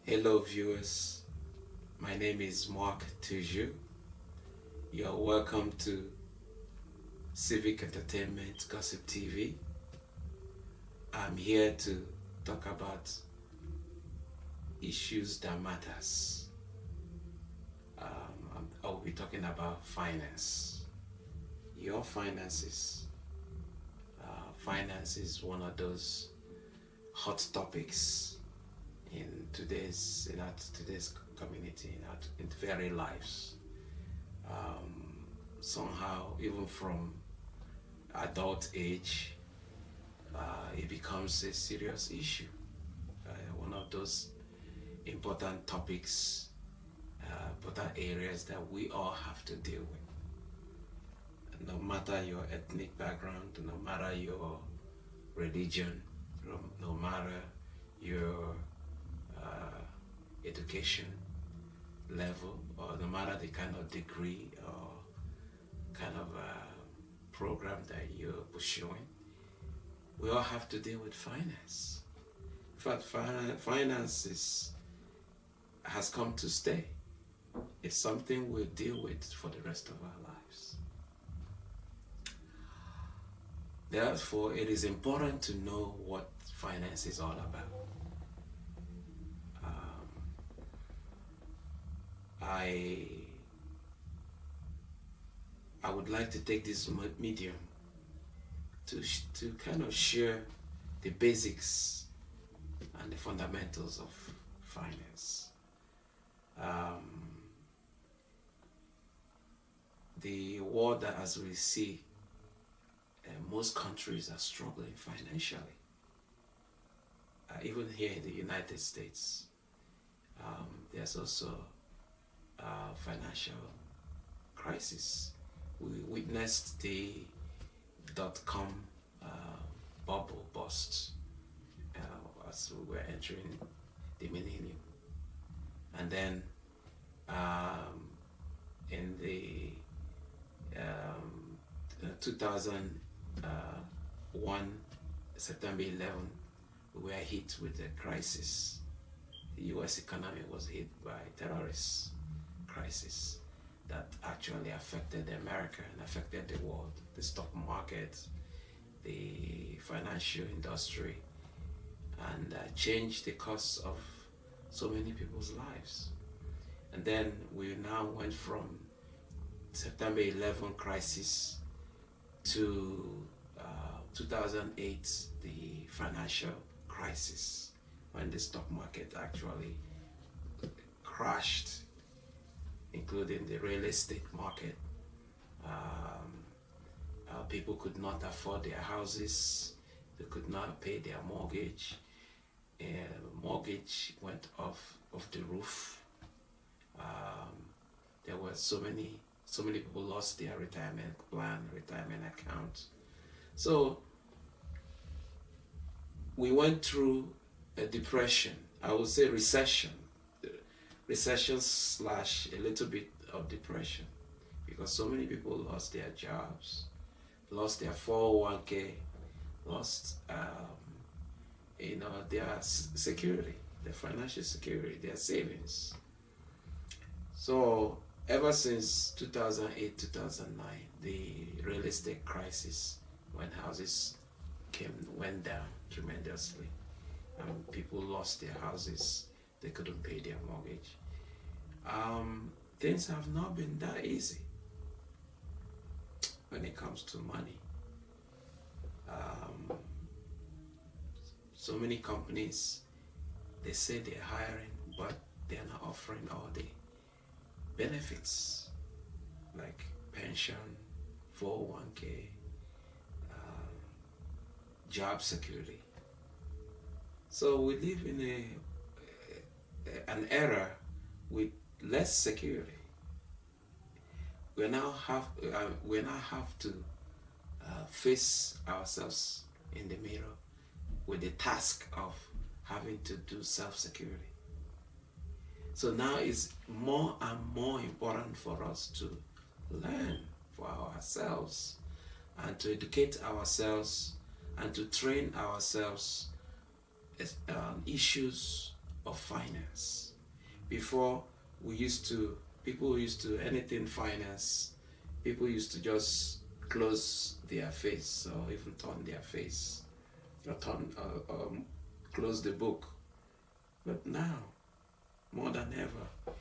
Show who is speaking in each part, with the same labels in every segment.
Speaker 1: Hello viewers, my name is TOUJOUR. You are welcome to Civic Entertainment Gossip TV. I'm here to talk about issues that matters. I'll be talking about finance. Your finances. Finance is one of those hot topics in today's community, in very lives. Somehow, even from adult age, it becomes a serious issue. One of those important topics, important areas that we all have to deal with. No matter your ethnic background, no matter your religion, no matter your education level, or no matter the kind of degree or kind of program that you're pursuing, we all have to deal with finance. In fact, finance has come to stay. It's something we'll deal with for the rest of our lives. Therefore, it is important to know what finance is all about. I would like to take this medium to kind of share the basics and the fundamentals of finance. The world that, as we see, most countries are struggling financially. Even here in the United States, there's also financial crisis. We witnessed the dot-com bubble bust as we were entering the millennium. And then in the 2001, September 11, we were hit with a crisis. The US economy was hit by terrorist crisis that actually affected America and affected the world, the stock market, the financial industry, and changed the course of so many people's lives. And then we now went from September 11 crisis to 2008, the financial crisis, when the stock market actually crashed, including the real estate market. People could not afford their houses, they could not pay their mortgage. Mortgage went off the roof. There were so many people lost their retirement plan, retirement account. So we went through a depression, I would say recession slash a little bit of depression, because so many people lost their jobs, lost their 401k, lost their security, their financial security, their savings. So ever since 2008, 2009, the real estate crisis, when houses went down tremendously, and people lost their houses, they couldn't pay their mortgage. Things have not been that easy when it comes to money. So many companies, they say they're hiring, but they're not offering all the benefits like pension, 401k, job security. So we live in an era with less security. We now have to face ourselves in the mirror with the task of having to do self-security. So now it's more and more important for us to learn for ourselves and to educate ourselves and to train ourselves issues of finance. Before, people used to, anything finance, people used to just close their face or even turn their face or close the book. But now, more than ever,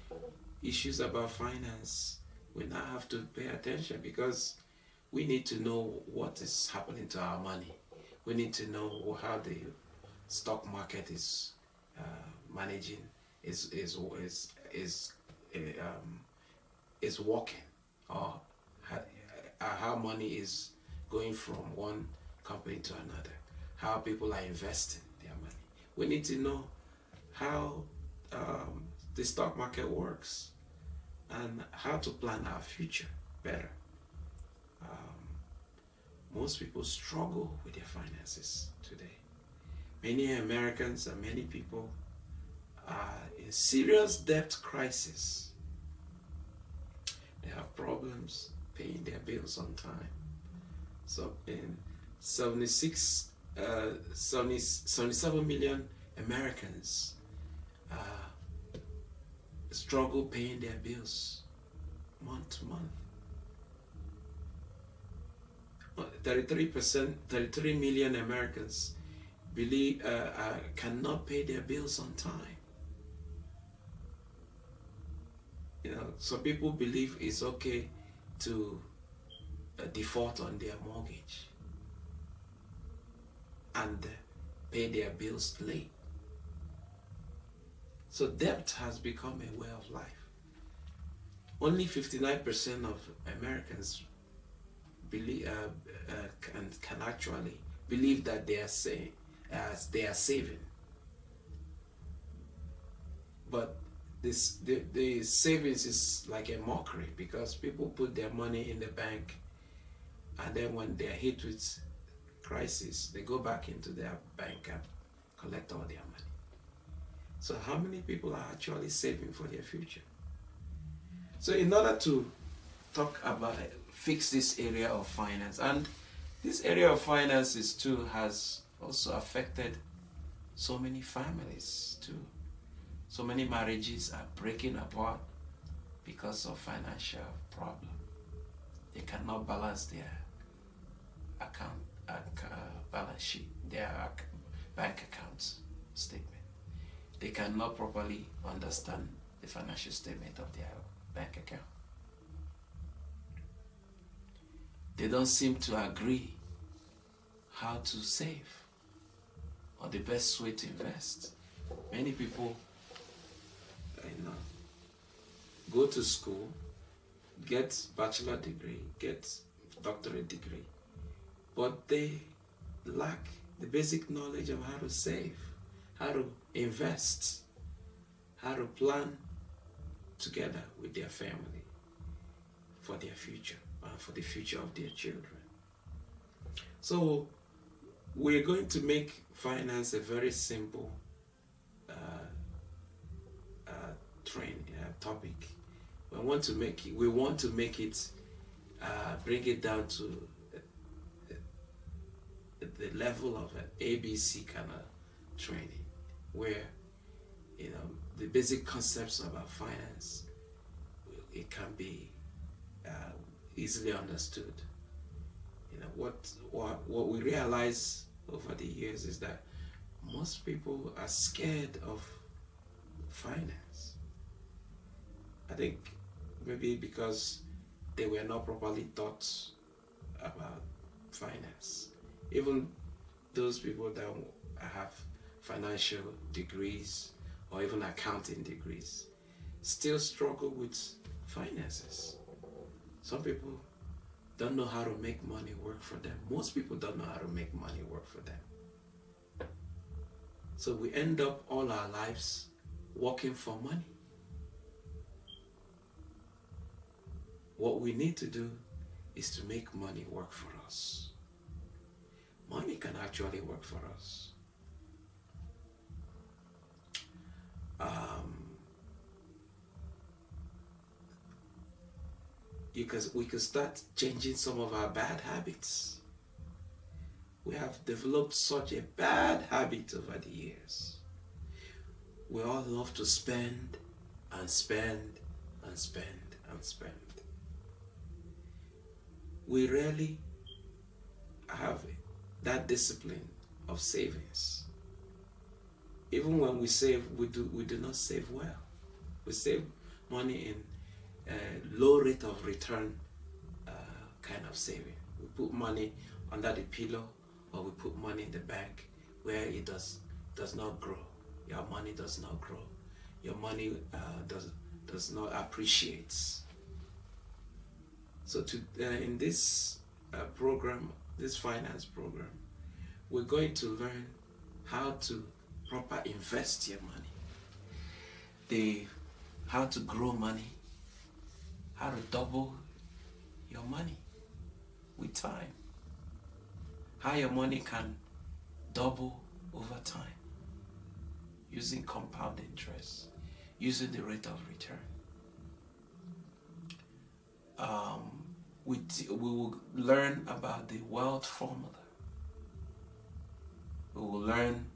Speaker 1: issues about finance, we now have to pay attention because we need to know what is happening to our money. We need to know how the stock market is managing, is working, or how money is going from one company to another, how people are investing their money. We need to know how the stock market works and how to plan our future better. Most people struggle with their finances today. Many Americans and many people are in serious debt crisis. They have problems paying their bills on time. So in 77 million Americans struggle paying their bills month to month. 33 million Americans cannot pay their bills on time. Some people believe it's okay to default on their mortgage and pay their bills late. So debt has become a way of life. Only 59% of Americans can actually believe that they are saving. But the savings is like a mockery because people put their money in the bank, and then when they're hit with crisis, they go back into their bank and collect all their money. So how many people are actually saving for their future? So in order to talk about fix this area of finance, and this area of finances too has also affected so many families too. So many marriages are breaking apart because of financial problem. They cannot balance their balance sheet, their bank account statement. They cannot properly understand the financial statement of their bank account. They don't seem to agree how to save or the best way to invest. Many people go to school, get bachelor degree, get doctorate degree, but they lack the basic knowledge of how to save, how to invest, how to plan together with their family for their future and for the future of their children. So we're going to make finance a very simple topic. We want to make it bring it down to the level of an ABC kind of training, where the basic concepts about finance, it can be easily understood. What we realize over the years is that most people are scared of finance. I think maybe because they were not properly taught about finance. Even those people that have financial degrees or even accounting degrees still struggle with finances. Some people don't know how to make money work for them. Most people don't know how to make money work for them. So we end up all our lives working for money. What we need to do is to make money work for us. Money can actually work for us. We could start changing some of our bad habits. We have developed such a bad habit over the years. We all love to spend and spend and spend and spend. We rarely have that discipline of savings. Even when we save, we do not save well. We save money in low rate of return kind of saving. We put money under the pillow, or we put money in the bank where it does not grow. Your money does not grow. Your money does not appreciate. So in this program, this finance program, we're going to learn how to proper invest your money, how to grow money, how to double your money with time, how your money can double over time using compound interest, using the rate of return. We will learn about the wealth formula. We will learn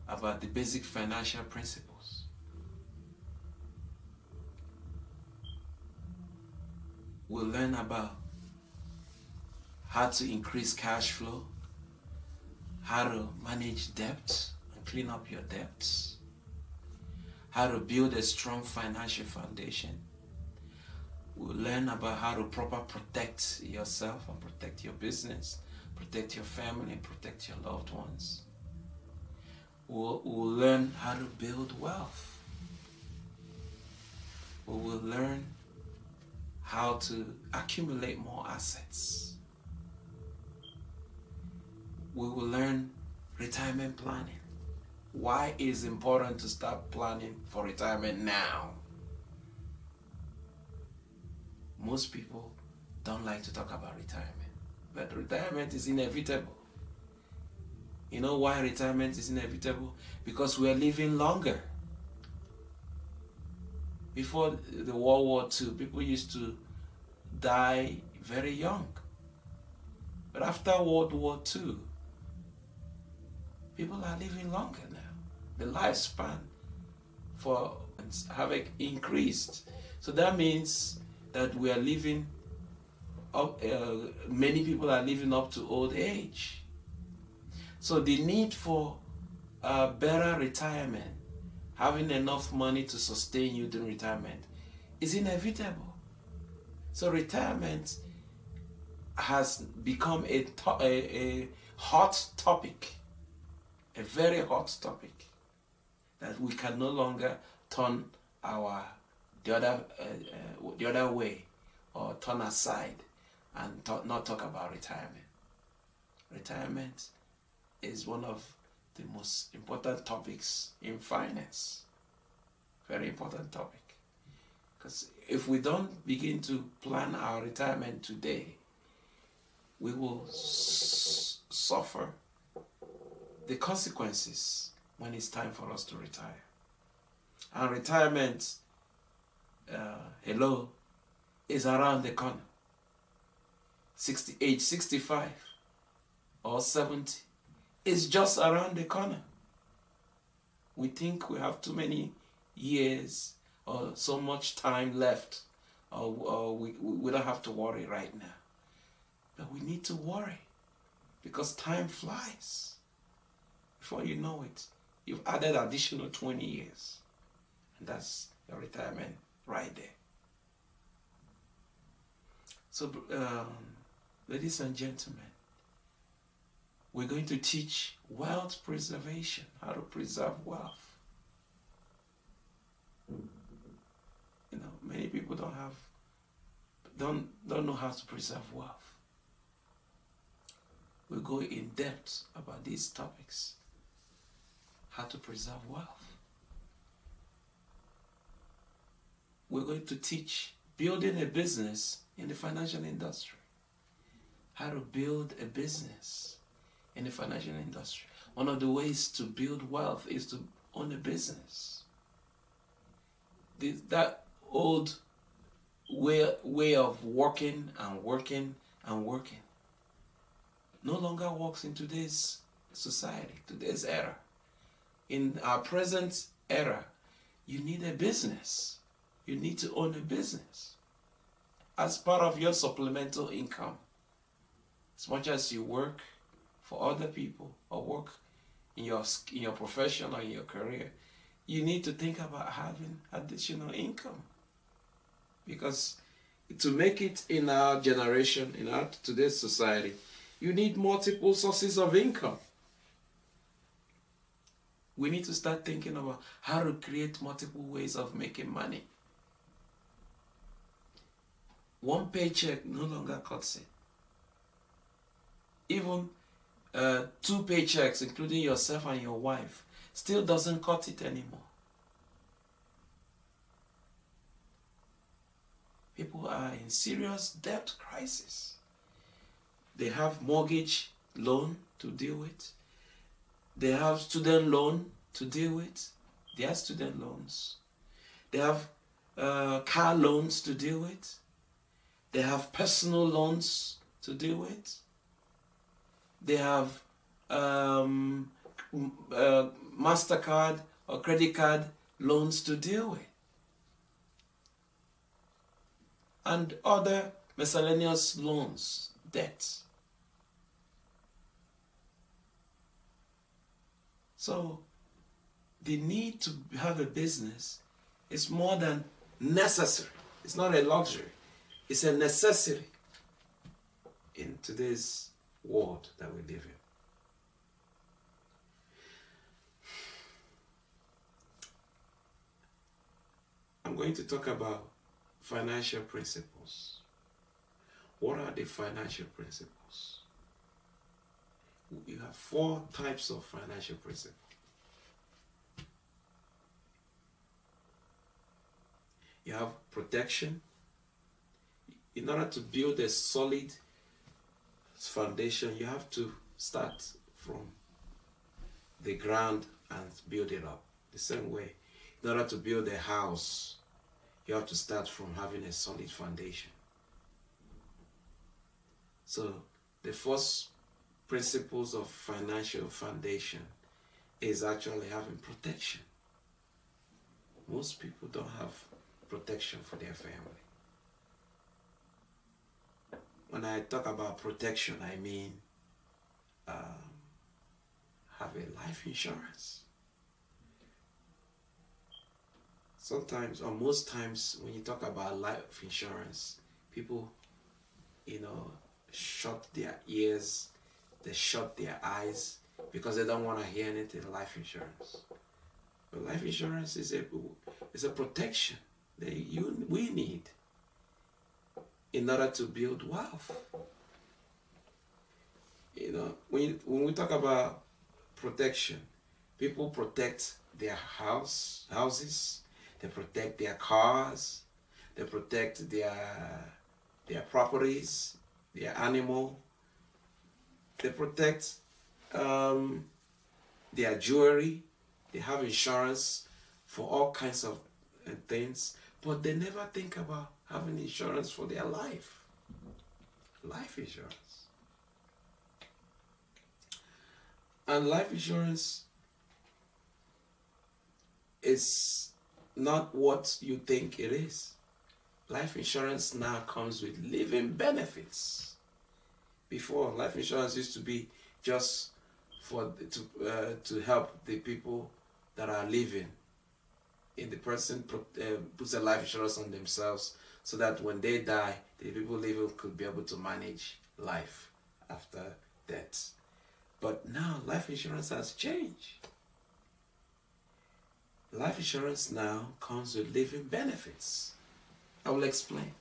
Speaker 1: about the basic financial principles. We'll learn about how to increase cash flow, how to manage debt and clean up your debts, how to build a strong financial foundation. We'll learn about how to properly protect yourself and protect your business, protect your family, and protect your loved ones. We'll learn how to build wealth. We will learn how to accumulate more assets. We will learn retirement planning. Why it is important to start planning for retirement now. Most people don't like to talk about retirement, but retirement is inevitable. You know why retirement is inevitable? Because we are living longer. Before the World War II, people used to die very young. But after World War II, people are living longer now. The lifespan for have increased. So that means that we are living up, many people are living up to old age. So the need for a better retirement, having enough money to sustain you during retirement, is inevitable. So retirement has become a hot topic, a very hot topic, that we can no longer turn the other way, or turn aside and not talk about retirement. Retirement is one of the most important topics in finance. Very important topic. Because if we don't begin to plan our retirement today, we will suffer the consequences when it's time for us to retire. And retirement, is around the corner. Age 65 or 70 is just around the corner. We think we have too many years or so much time left, or we don't have to worry right now. But we need to worry, because time flies. Before you know it, you've added additional 20 years. And that's your retirement right there. So, ladies and gentlemen, we're going to teach wealth preservation, how to preserve wealth. You know, many people don't know how to preserve wealth. We'll go in depth about these topics. How to preserve wealth. We're going to teach building a business in the financial industry. How to build a business in the financial industry. One of the ways to build wealth is to own a business. That old way of working no longer works in today's society, today's era. In our present era, you need a business. You need to own a business as part of your supplemental income. As much as you work for other people or work in your profession or in your career, you need to think about having additional income. Because to make it in our generation, in our today's society, you need multiple sources of income. We need to start thinking about how to create multiple ways of making money. One paycheck no longer cuts it. Even 2 paychecks, including yourself and your wife, still doesn't cut it anymore. People are in serious debt crisis. They have mortgage loan to deal with. They have student loan to deal with. Their student loans. They have car loans to deal with. They have personal loans to deal with. They have MasterCard or credit card loans to deal with. And other miscellaneous loans, debts. So the need to have a business is more than necessary. It's not a luxury. It's a necessity in today's world that we live in. I'm going to talk about financial principles. What are the financial principles? You have 4 types of financial principles. You have protection. In order to build a solid foundation, you have to start from the ground and build it up. The same way, in order to build a house, you have to start from having a solid foundation. So the first principles of financial foundation is actually having protection. Most people don't have protection for their family. When I talk about protection, I mean have a life insurance. Sometimes, or most times, when you talk about life insurance, people, shut their ears, they shut their eyes because they don't want to hear anything life insurance. But life insurance is a protection that we need in order to build wealth. When we talk about protection, people protect their houses, they protect their cars, they protect their properties, their animal, they protect their jewelry, they have insurance for all kinds of things, but they never think about having insurance for their life. Life insurance. And life insurance is not what you think it is. Life insurance now comes with living benefits. Before, life insurance used to be just to help the people that are living. And the person puts a life insurance on themselves so that when they die, the people living could be able to manage life after death. But now life insurance has changed. Life insurance now comes with living benefits. I will explain.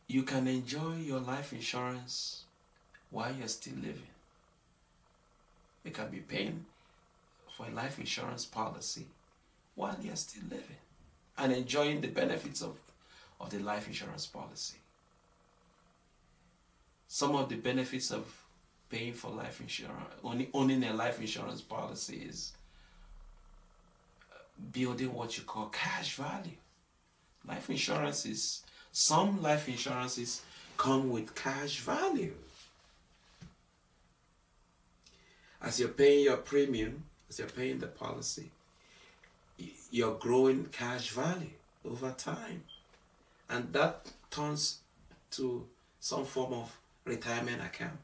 Speaker 1: You can enjoy your life insurance while you're still living. You can be paying for a life insurance policy while you're still living and enjoying the benefits of the life insurance policy. Some of the benefits of paying for life insurance, owning a life insurance policy, is building what you call cash value. Some life insurances come with cash value. As you're paying your premium, as you're paying the policy, you're growing cash value over time. And that turns to some form of retirement account.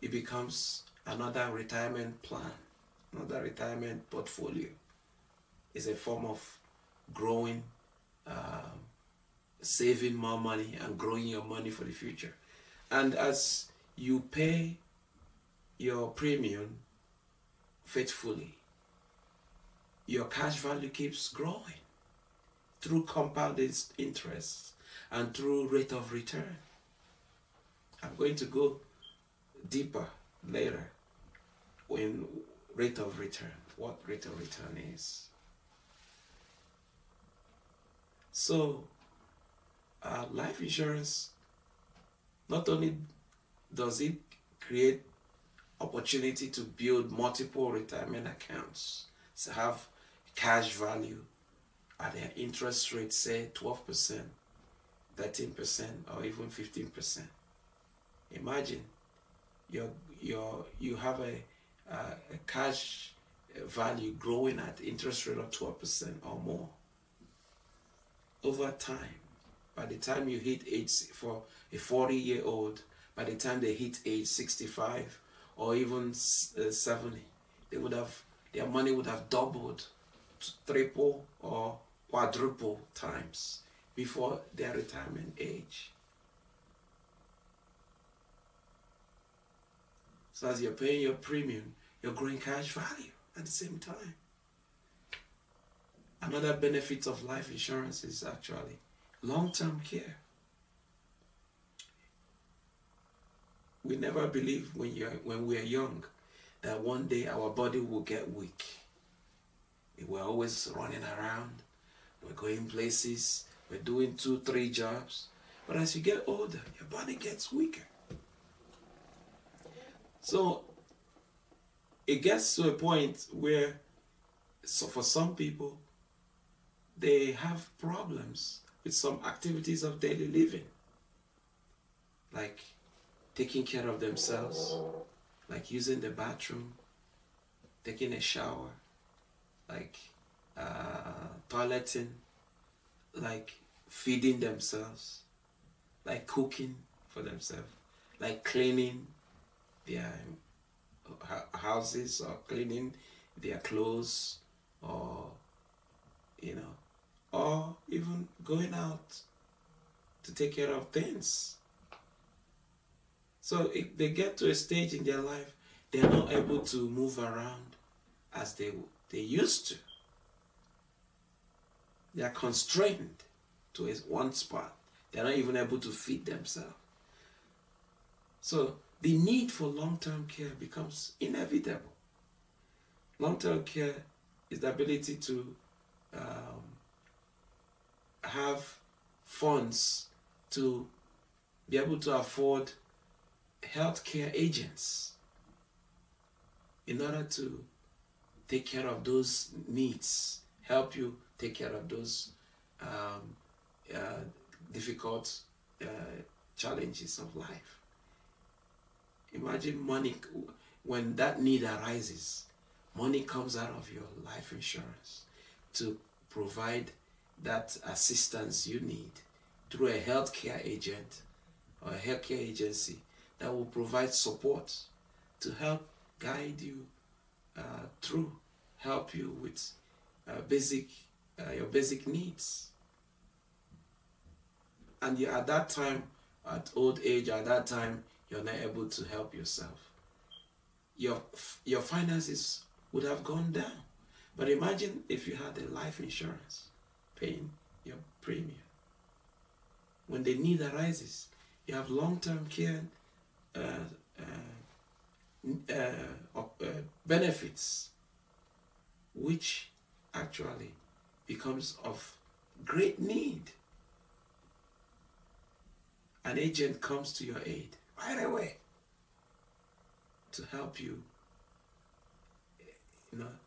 Speaker 1: It becomes another retirement plan, another retirement portfolio. It's a form of growing, saving more money and growing your money for the future. And as you pay your premium faithfully, your cash value keeps growing through compounded interest and through rate of return. I'm going to go deeper later in rate of return, what rate of return is. So, life insurance, not only does it create opportunity to build multiple retirement accounts, to have cash value at their interest rate, say 12%, 13%, or even 15%. Imagine you have a cash value growing at interest rate of 12% or more. Over time, by the time you hit age, for a 40-year-old, by the time they hit age 65 or even 70, their money would have doubled to triple or quadruple times before their retirement age. So as you're paying your premium, you're growing cash value at the same time. Another benefit of life insurance is actually long-term care. We never believe when we are young that one day our body will get weak. We're always running around, we're going places, we're doing 2-3 jobs. But as you get older, your body gets weaker. So it gets to a point where, so for some people, they have problems with some activities of daily living, like taking care of themselves, like using the bathroom, taking a shower, like toileting, like feeding themselves, like cooking for themselves, like cleaning their houses or cleaning their clothes, or or even going out to take care of things. So if they get to a stage in their life, they are not able to move around as they used to. They are constrained to one spot. They are not even able to feed themselves. So the need for long-term care becomes inevitable. Long-term care is the ability to have funds to be able to afford healthcare agents in order to take care of those needs, help you take care of those difficult challenges of life. Imagine money, when that need arises, money comes out of your life insurance to provide that assistance you need through a healthcare agent or a healthcare agency that will provide support to help guide you through, help you with your basic needs. And you, at that time, at old age, at that time, you're not able to help yourself. Your finances would have gone down. But imagine if you had a life insurance paying your premium. When the need arises, you have long-term care benefits, which actually becomes of great need. An agent comes to your aid right away to help you,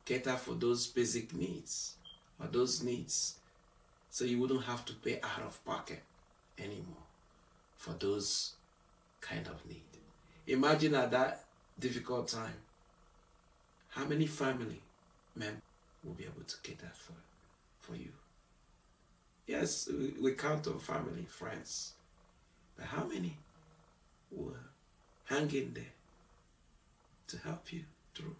Speaker 1: cater for those basic needs or those needs, so you wouldn't have to pay out of pocket anymore for those kind of need. Imagine at that difficult time, How many family members will be able to cater for you? Yes, we count on family, friends. But how many will hang in there to help you through?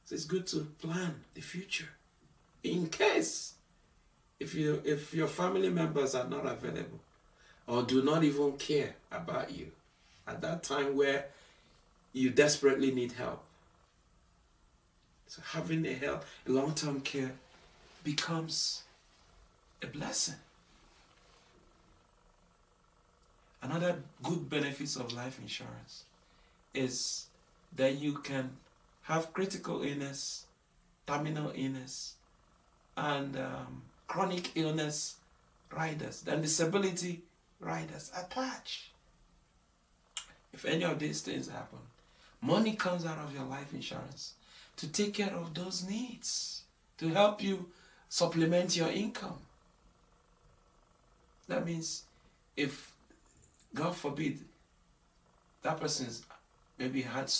Speaker 1: So it's good to plan the future. In case if your family members are not available or do not even care about you at that time where you desperately need help. So having a long-term care becomes a blessing. Another good benefits of life insurance is that you can have critical illness, terminal illness, and chronic illness riders, then disability riders attached. If any of these things happen, money comes out of your life insurance to take care of those needs, to help you supplement your income. That means if, God forbid, that person's maybe had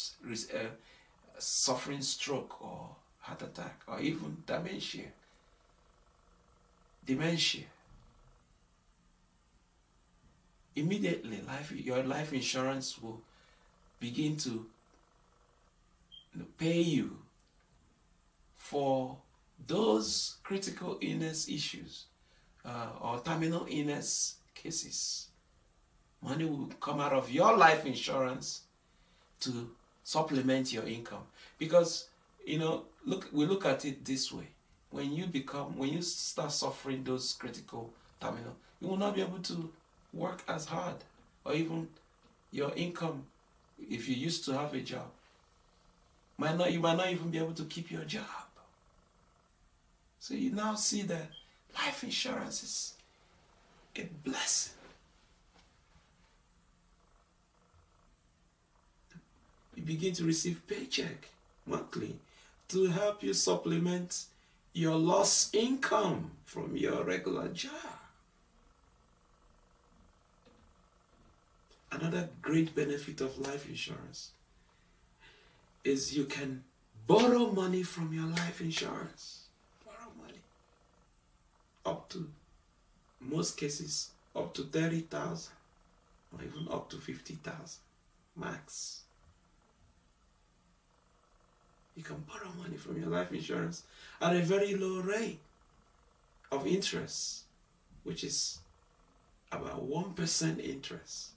Speaker 1: suffering stroke or heart attack or even dementia, immediately your life insurance will begin to pay you for those critical illness issues or terminal illness cases. Money will come out of your life insurance to supplement your income. Because, we look at it this way. When you start suffering those critical terminal, you will not be able to work as hard, or even your income, if you used to have a job, you might not even be able to keep your job. So you now see that life insurance is a blessing. You begin to receive paycheck monthly to help you supplement your lost income from your regular job. Another great benefit of life insurance is you can borrow money from your life insurance. Borrow money. Up to, most cases, up to 30,000 or even up to 50,000 max. You can borrow money from your life insurance at a very low rate of interest, which is about 1% interest.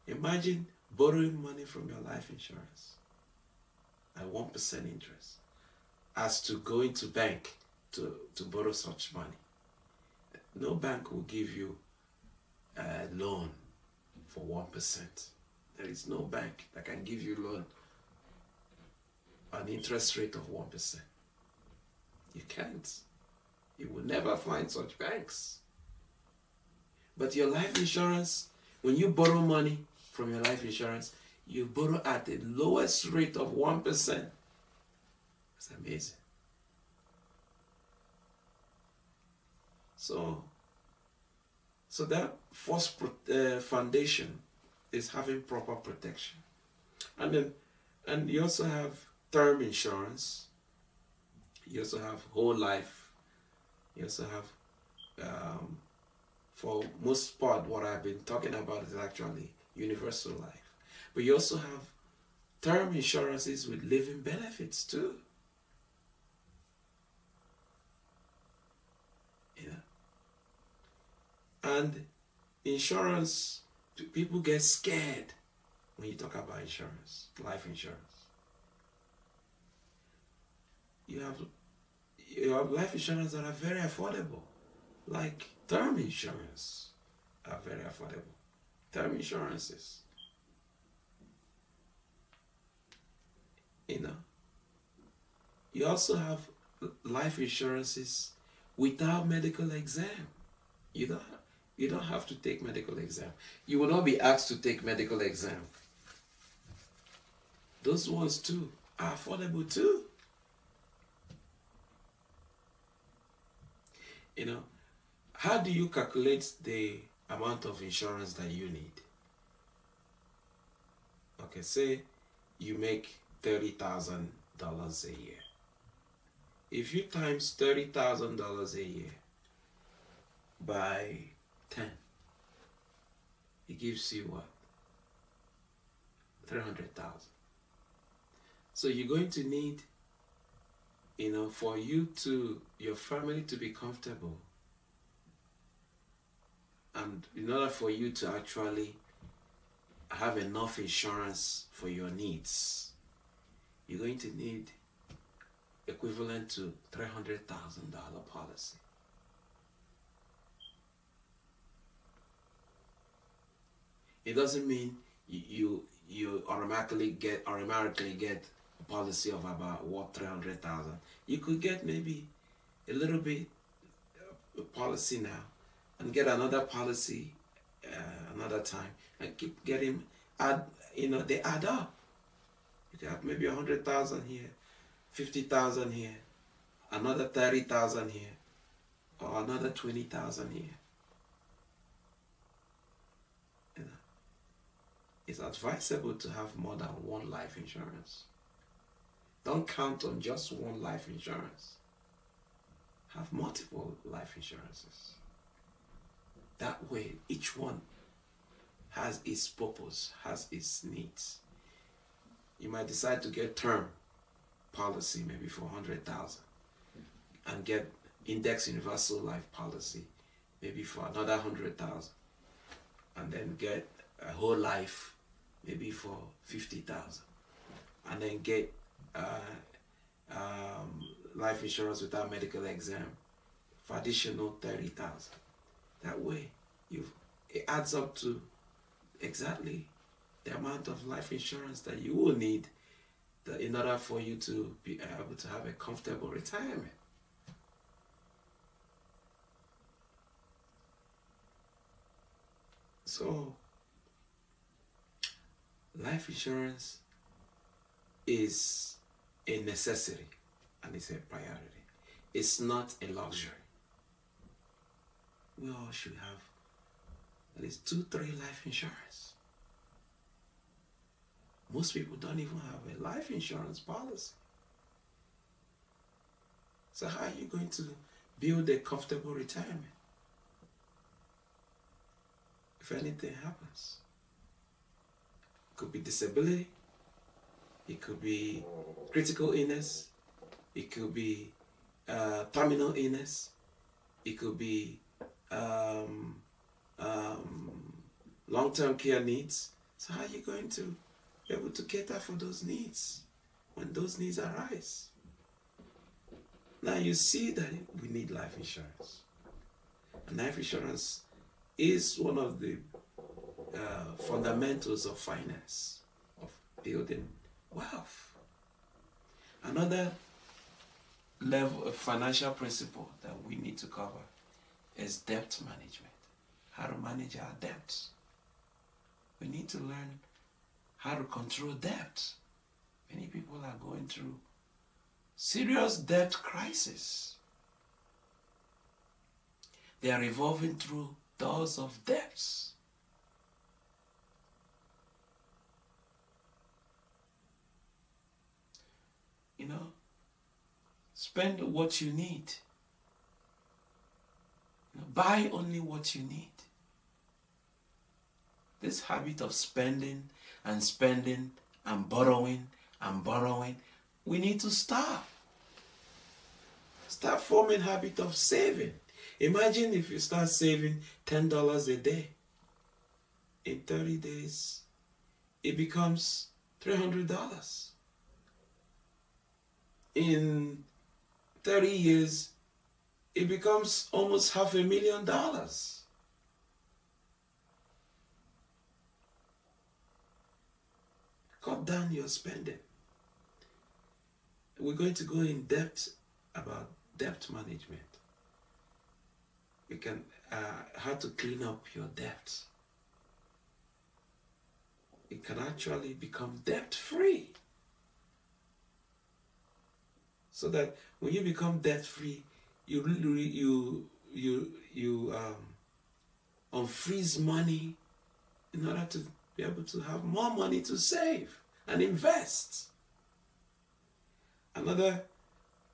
Speaker 1: Imagine borrowing money from your life insurance at 1% interest, as to going to bank to borrow such money. No bank will give you a loan for 1%. There is no bank that can give you loan an interest rate of 1%. You can't. You will never find such banks. But your life insurance, when you borrow money from your life insurance, you borrow at the lowest rate of 1%. It's amazing. So that first foundation is having proper protection. And you also have term insurance. You also have whole life. You also have, for most part, what I've been talking about is actually universal life. But you also have term insurances with living benefits too. And insurance, people get scared when you talk about insurance, life insurance. You have life insurance that are very affordable, like term insurance are very affordable. Term insurances. You also have life insurances without medical exam. You don't have to take medical exam. You will not be asked to take medical exam. Those ones too are affordable too. How do you calculate the amount of insurance that you need? Okay, say you make $30,000 a year. If you times $30,000 a year by 10, it gives you what? 300,000. So you're going to need, for your family to be comfortable, and in order for you to actually have enough insurance for your needs, you're going to need equivalent to $300,000 policy. It doesn't mean you automatically get a policy of about what, 300,000. You could get maybe a little bit policy now and get another policy another time, and keep getting they add up. You have maybe 100,000 here, 50,000 here, another 30,000 here, or another 20,000 here. It's advisable to have more than one life insurance. Don't count on just one life insurance. Have multiple life insurances. That way, each one has its purpose, has its needs. You might decide to get term policy maybe for 100,000, and get index universal life policy maybe for another 100,000, and then get a whole life maybe for 50,000, and then get life insurance without medical exam for additional 30,000. That way, it adds up to exactly the amount of life insurance that you will need in order for you to be able to have a comfortable retirement. So, life insurance is a necessity and it's a priority. It's not a luxury. We all should have at least 2-3 life insurance. Most people don't even have a life insurance policy. So how are you going to build a comfortable retirement if anything happens? It could be disability, it could be critical illness, it could be terminal illness, it could be long-term care needs. So how are you going to be able to cater for those needs when those needs arise? Now you see that we need life insurance. And life insurance is one of the fundamentals of finance, of building wealth. Another level of financial principle that we need to cover is debt management. How to manage our debts. We need to learn how to control debt. Many people are going through serious debt crisis. They are revolving through doors of debts. Spend what you need. Buy only what you need. This habit of spending and borrowing, we need to stop. Start forming habit of saving. Imagine if you start saving $10 a day. In 30 days, it becomes $300. In 30 years, it becomes almost $500,000. Cut down your spending. We're going to go in depth about debt management. We can how to clean up your debt. It can actually become debt-free. So that when you become debt-free, you unfreeze money in order to be able to have more money to save and invest. Another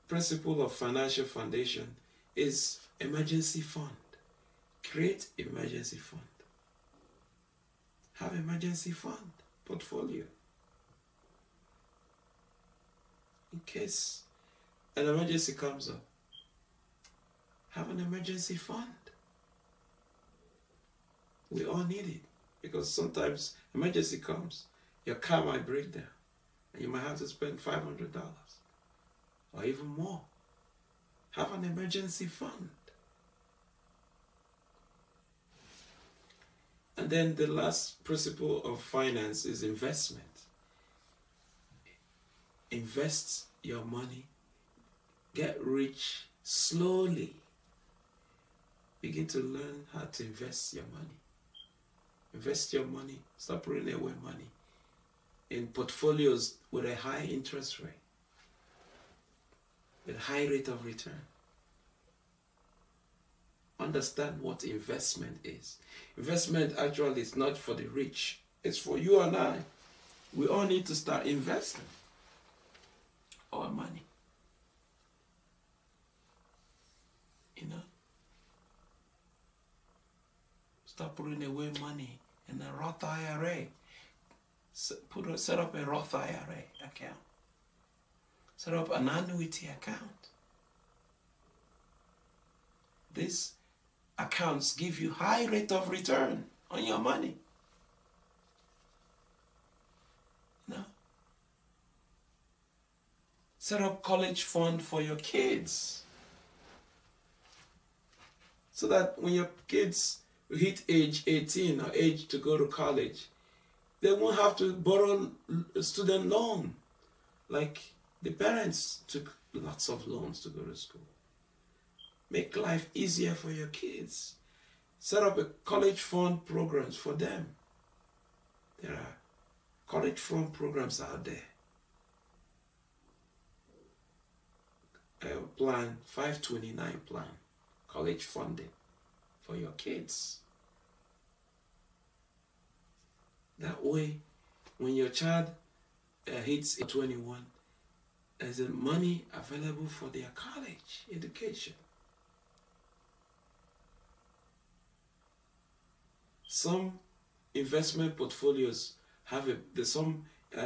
Speaker 1: principle of financial foundation is emergency fund. Create emergency fund. Have emergency fund portfolio. In case an emergency comes up, have an emergency fund. We all need it because sometimes emergency comes, your car might break down and you might have to spend $500 or even more. Have an emergency fund. And then the last principle of finance is investment. Invest your money. Get rich slowly. Begin to learn how to invest your money. Invest your money. Stop putting away money in portfolios with a high interest rate, with high rate of return. Understand what investment is. Investment actually is not for the rich. It's for you and I. We all need to start investing our money. You know? Start putting away money in a Roth IRA. Set up a Roth IRA account. Set up an annuity account. These accounts give you high rate of return on your money. You know? Set up college fund for your kids. So that when your kids hit age 18 or age to go to college, they won't have to borrow a student loan like the parents took lots of loans to go to school. Make life easier for your kids. Set up a college fund programs for them. There are college fund programs out there. Plan 529 plan, college funding for your kids. That way, when your child hits 21, there's money available for their college education. Some investment portfolios have there's some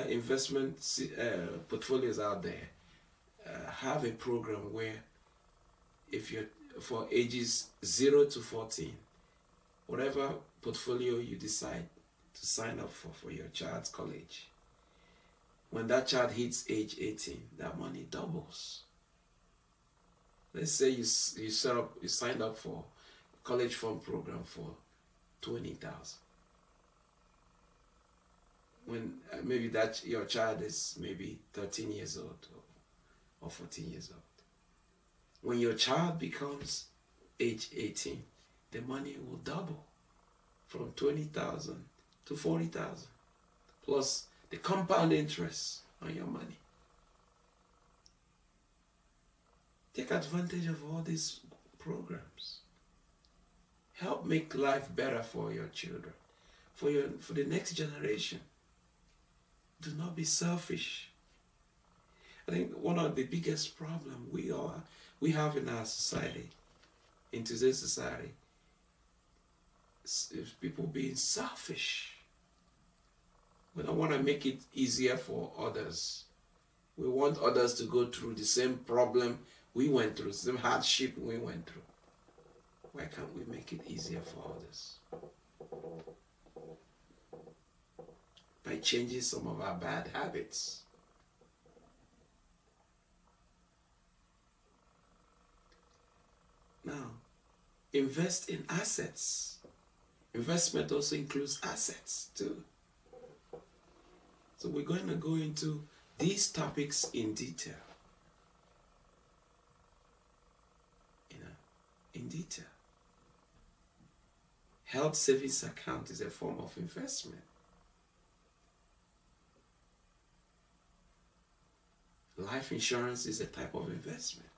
Speaker 1: investment portfolios out there have a program where if you're for ages 0 to 14, whatever portfolio you decide to sign up for your child's college, when that child hits age 18, that money doubles. Let's say you signed up for a college fund program for 20,000. When maybe that your child is maybe 13 years old or 14 years old. When your child becomes age 18, the money will double from 20,000 to 40,000, plus the compound interest on your money. Take advantage of all these programs. Help make life better for your children, for the next generation. Do not be selfish. I think one of the biggest problems we have in our society, in today's society, is people being selfish. We don't want to make it easier for others. We want others to go through the same problem we went through, the same hardship we went through. Why can't we make it easier for others? By changing some of our bad habits. Now, invest in assets. Investment also includes assets too. So we're going to go into these topics in detail. In detail. Health savings account is a form of investment. Life insurance is a type of investment.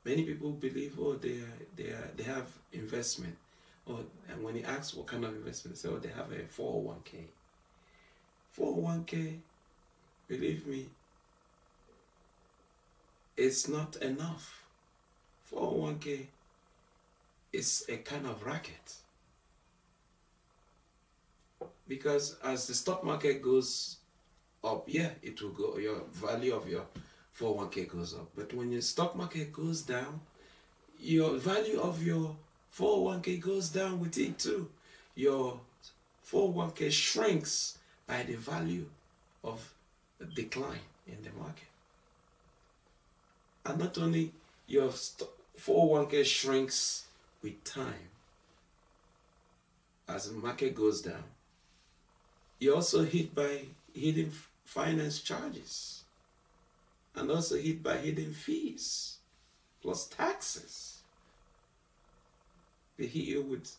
Speaker 1: Many people believe, oh, they have investment. Oh, and when you ask what kind of investment, they say, oh, they have a 401k. 401k, believe me, it's not enough. 401k is a kind of racket. Because as the stock market goes up, yeah, it will go, your value of your 401k goes up. But when your stock market goes down, your value of your 401k goes down with it too. Your 401k shrinks by the value of the decline in the market. And not only your 401k shrinks with time as the market goes down, you're also hit by hidden finance charges and also hit by hidden fees plus taxes. They hit you with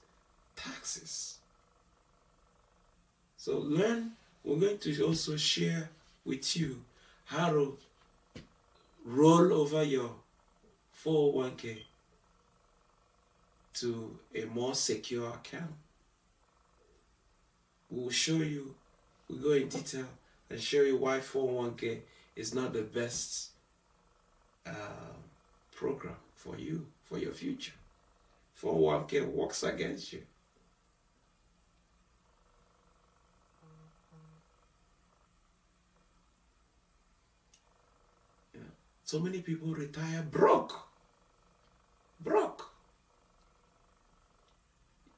Speaker 1: taxes. So we're going to also share with you how to roll over your 401k to a more secure account. We'll show you, we'll go in detail and show you why 401k is not the best program for you, for your future. 401k works against you. Yeah. So many people retire broke.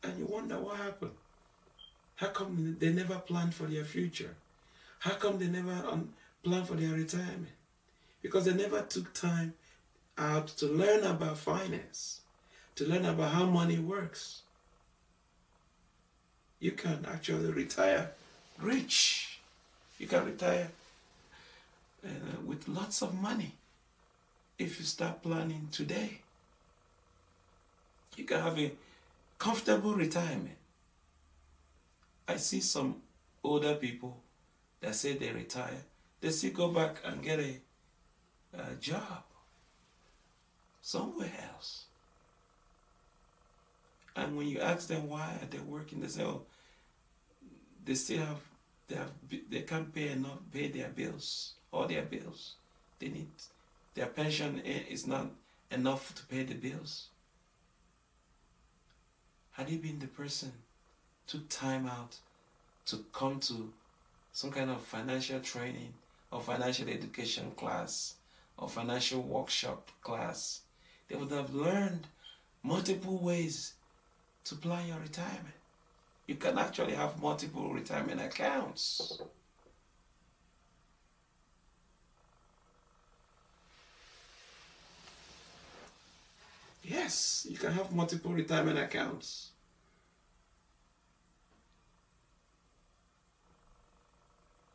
Speaker 1: And you wonder what happened. How come they never planned for their future? How come they never planned for their retirement? Because they never took time out to learn about finance, to learn about how money works. You can actually retire rich. You can retire with lots of money if you start planning today. You can have a comfortable retirement. I see some older people that say they retire, they still go back and get a job somewhere else. And when you ask them why are they working, they say, oh, they still they can't pay their bills, all their bills. They need, their pension is not enough to pay the bills. Had you been the person took time out to come to some kind of financial training or financial education class or financial workshop class, they would have learned multiple ways to plan your retirement. You can actually have multiple retirement accounts. Yes, you can have multiple retirement accounts.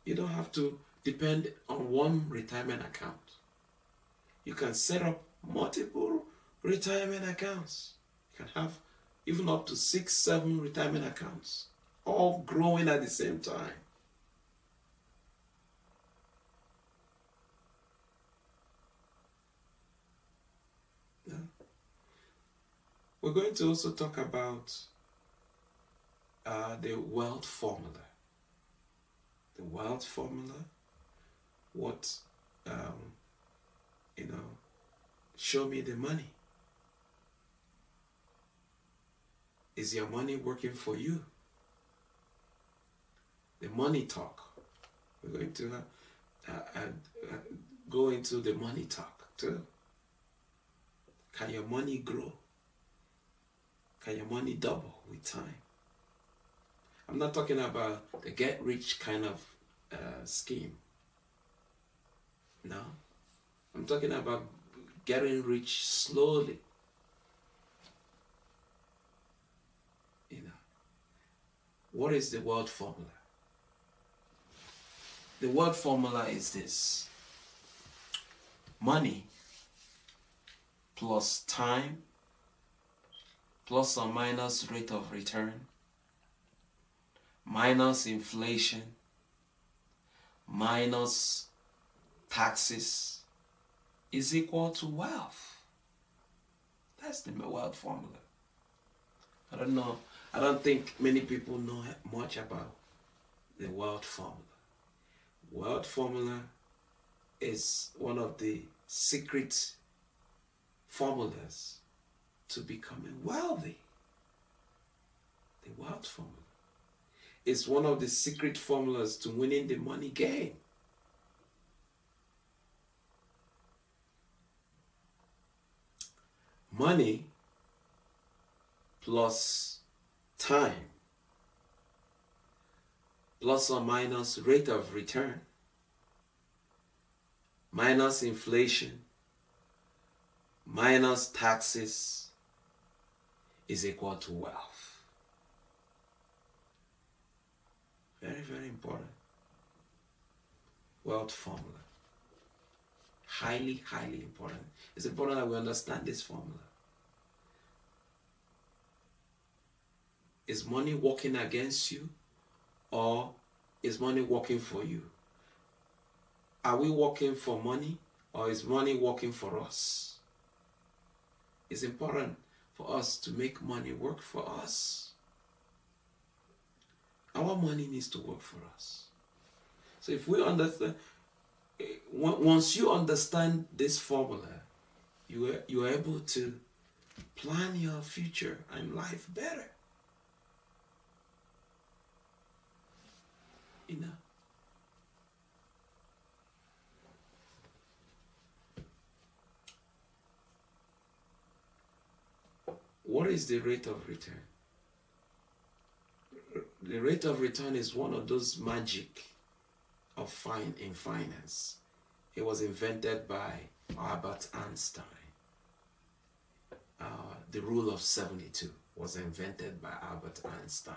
Speaker 1: You don't have to depend on one retirement account. You can set up multiple retirement accounts. You can have even up to 6, 7 retirement accounts, all growing at the same time. Yeah. We're going to also talk about the wealth formula. The wealth formula, what, show me the money. Is your money working for you? The money talk. We're going to go into the money talk too. Can your money grow? Can your money double with time? I'm not talking about the get rich kind of scheme. No. I'm talking about getting rich slowly. What is the wealth formula? The wealth formula is this: money plus time plus or minus rate of return minus inflation minus taxes is equal to wealth. That's the wealth formula. I don't know. I don't think many people know much about the wealth formula. Wealth formula is one of the secret formulas to becoming wealthy. The wealth formula is one of the secret formulas to winning the money game. Money plus time plus or minus rate of return minus inflation minus taxes is equal to wealth. Very, very important. Wealth formula. Highly, highly important. It's important that we understand this formula. Is money working against you, or is money working for you? Are we working for money, or is money working for us? It's important for us to make money work for us. Our money needs to work for us. So if we understand, once you understand this formula, you are able to plan your future and life better. You know. What is the rate of return? The rate of return is one of those magic in finance. It was invented by Albert Einstein. The rule of 72 was invented by Albert Einstein.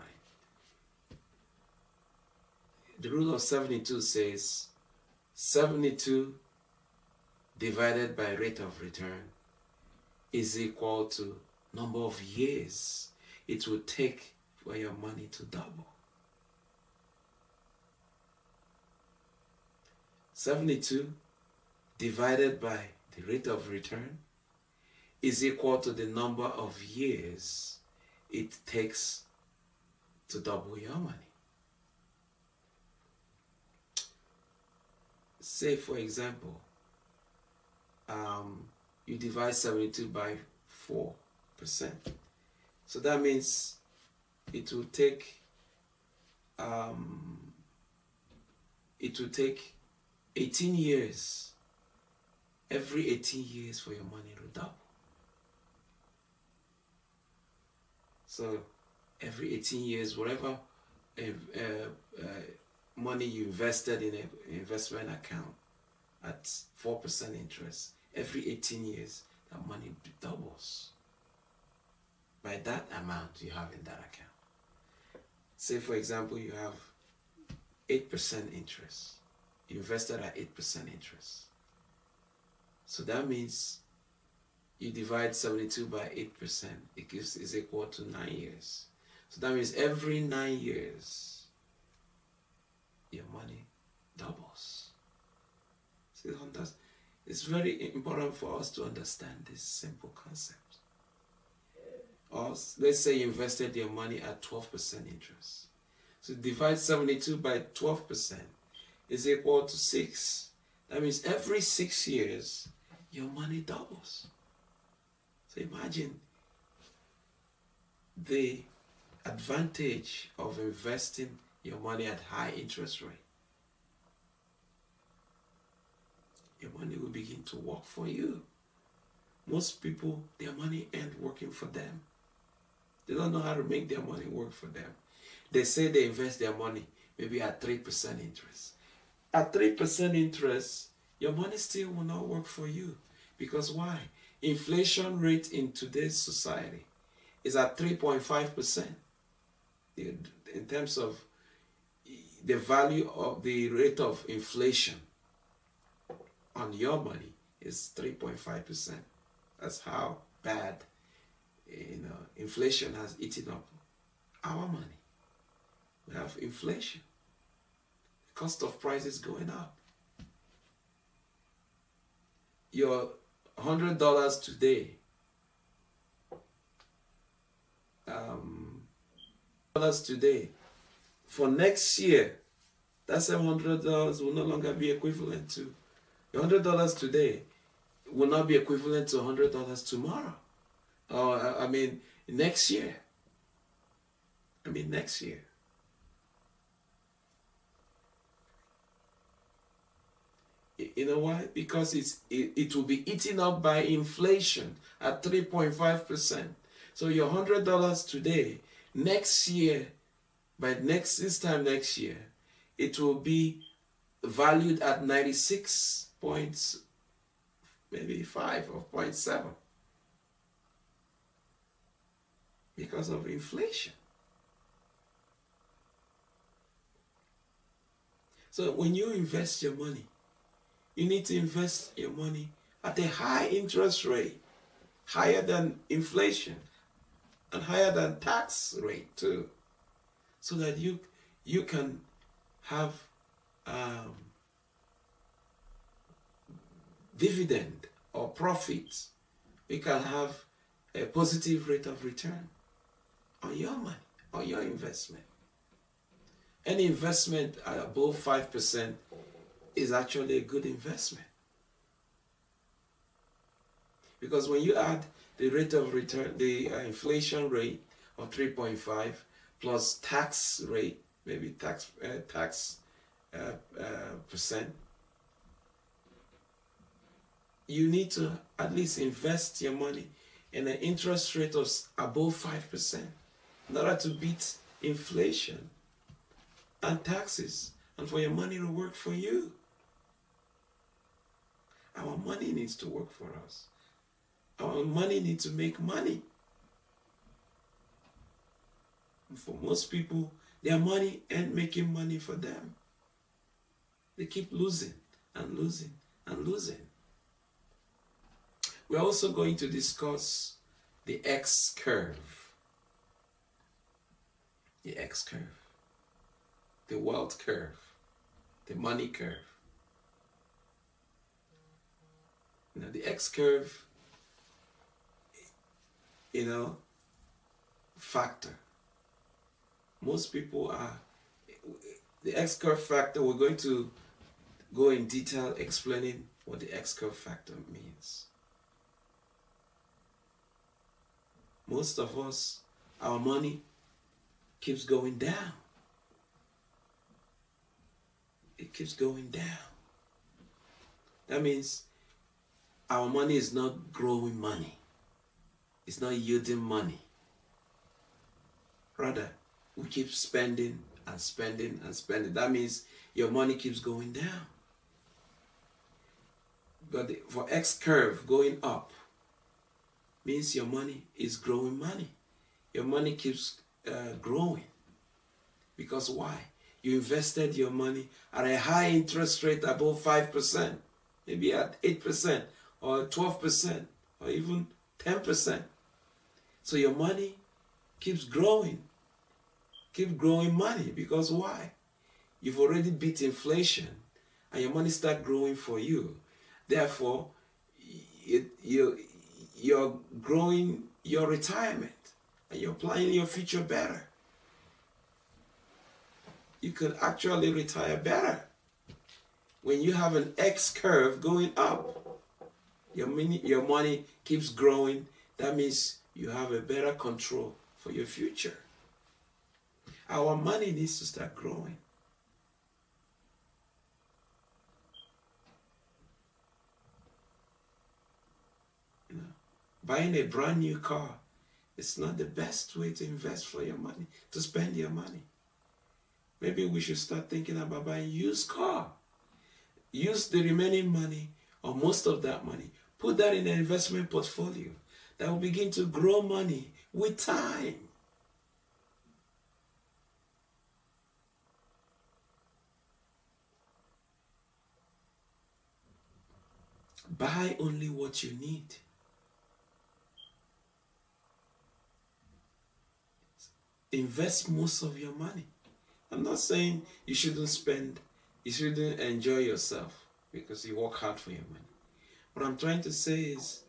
Speaker 1: The rule of 72 says 72 divided by rate of return is equal to number of years it will take for your money to double. 72 divided by the rate of return is equal to the number of years it takes to double your money. Say, for example, you divide 72 by 4%. So that means it will take 18 years. Every 18 years for your money to double. So every 18 years, whatever money you invested in an investment account at 4% interest, every 18 years, that money doubles by that amount you have in that account. Say, for example, you have 8% interest. You invested at 8% interest. So that means you divide 72 by 8%. Is equal to 9 years. So that means every 9 years, your money doubles. See, it's very important for us to understand this simple concept. Or let's say you invested your money at 12% interest. So divide 72 by 12% is equal to 6. That means every 6 years, your money doubles. So imagine the advantage of investing your money at high interest rate. Your money will begin to work for you. Most people, their money ain't working for them. They don't know how to make their money work for them. They say they invest their money maybe at 3% interest. At 3% interest, your money still will not work for you. Because why? Inflation rate in today's society is at 3.5%. In terms of the value of the rate of inflation on your money is 3.5%. That's how bad inflation has eaten up our money. We have inflation. The cost of prices going up. Your $100 today dollars today, for next year, that $700 will no longer be equivalent to $100 today will not be equivalent to $100 tomorrow. Or I mean next year. Next year. You know why? Because it will be eaten up by inflation at 3.5%. So your $100 today, next year, this time next year, it will be valued at 96 points, maybe 5 or 0.7, because of inflation. So when you invest your money, you need to invest your money at a high interest rate, higher than inflation and higher than tax rate too, so that you can have dividend or profits. You can have a positive rate of return on your money, on your investment. Any investment above 5% is actually a good investment. Because when you add the rate of return, the inflation rate of 3.5 plus tax rate, maybe tax percent, you need to at least invest your money in an interest rate of above 5% in order to beat inflation and taxes, and for your money to work for you. Our money needs to work for us. Our money needs to make money. And for most people, their money ain't making money for them. They keep losing and losing and losing. We're also going to discuss the X curve. The X curve. The wealth curve. The money curve. Now the X curve, factor. Most people are, the X curve factor, we're going to go in detail explaining what the X curve factor means. Most of us, our money keeps going down. It keeps going down. That means our money is not growing money. It's not yielding money. Rather, we keep spending and spending and spending. That means your money keeps going down. But for X curve going up, means your money is growing money. Your money keeps growing. Because why? You invested your money at a high interest rate above 5%, maybe at 8% or 12% or even 10%. So your money keeps growing. Keep growing money, because why? You've already beat inflation and your money starts growing for you. Therefore, you're growing your retirement and you're planning your future better. You could actually retire better. When you have an X curve going up, your money keeps growing. That means you have a better control for your future. Our money needs to start growing. Buying a brand new car is not the best way to invest for your money, to spend your money. Maybe we should start thinking about buying a used car. Use the remaining money, or most of that money, put that in an investment portfolio that will begin to grow money with time. Buy only what you need. Invest most of your money. I'm not saying you shouldn't spend, you shouldn't enjoy yourself because you work hard for your money. What I'm trying to say is,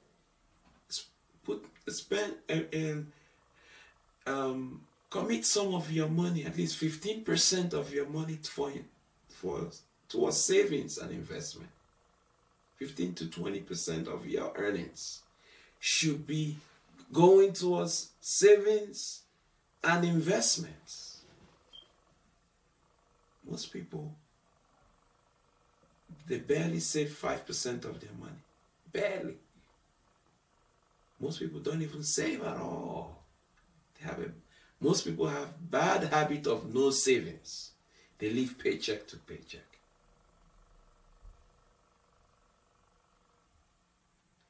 Speaker 1: commit some of your money, at least 15% of your money towards savings and investment. 15 to 20% of your earnings should be going towards savings and investments. Most people, they barely save 5% of their money. Barely. Most people don't even save at all. Most people have bad habit of no savings. They live paycheck to paycheck.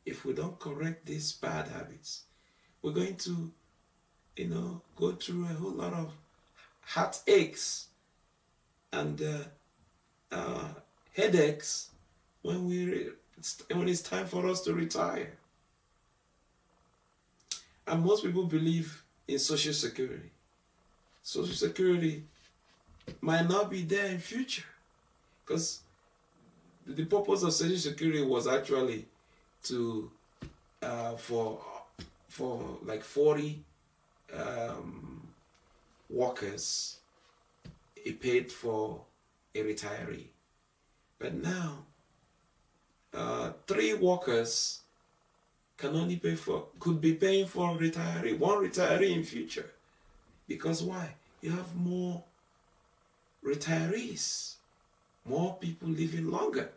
Speaker 1: If we don't correct these bad habits, we're going to, go through a whole lot of heartaches and headaches when it's time for us to retire. And most people believe in Social Security. Social Security might not be there in future, because the purpose of Social Security was actually to for like 40 workers, it paid for a retiree. But now 3 workers could be paying for one retiree in future. Because why? You have more retirees, more people living longer.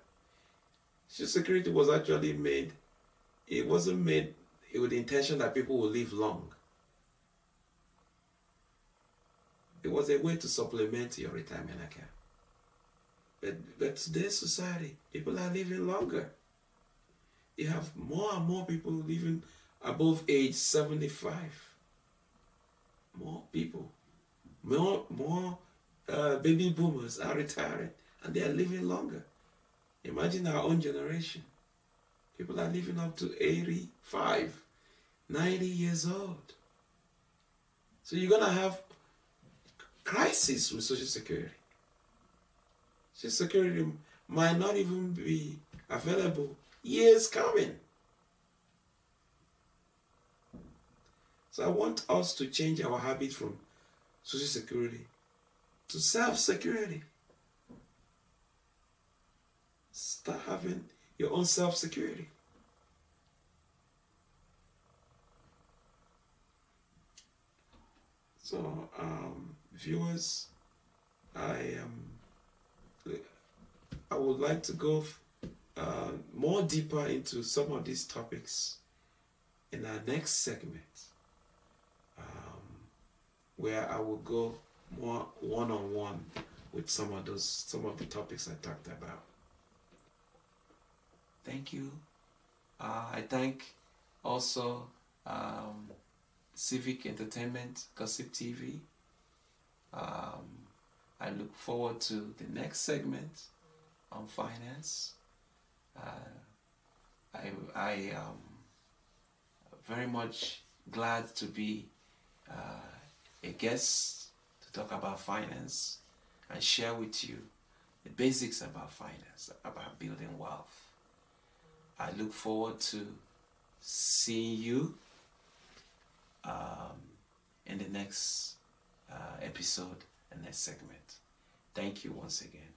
Speaker 1: Social Security was actually made, it wasn't made with the intention that people will live long. It was a way to supplement your retirement account. But today's society, people are living longer. You have more and more people living above age 75. More people, more baby boomers are retiring, and they are living longer. Imagine our own generation. People are living up to 85, 90 years old. So you're going to have crisis with Social Security. Social Security might not even be available years coming. So I want us to change our habit from Social Security to self-security. Start having your own self-security. So, viewers, I would like to go more deeper into some of these topics in our next segment, where I will go more one-on-one with some of the topics I talked about. Thank you. I thank also Civic Entertainment, Gossip TV. I look forward to the next segment on finance. I am very much glad to be a guest to talk about finance and share with you the basics about finance, about building wealth. I look forward to seeing you in the next episode and next segment. Thank you once again.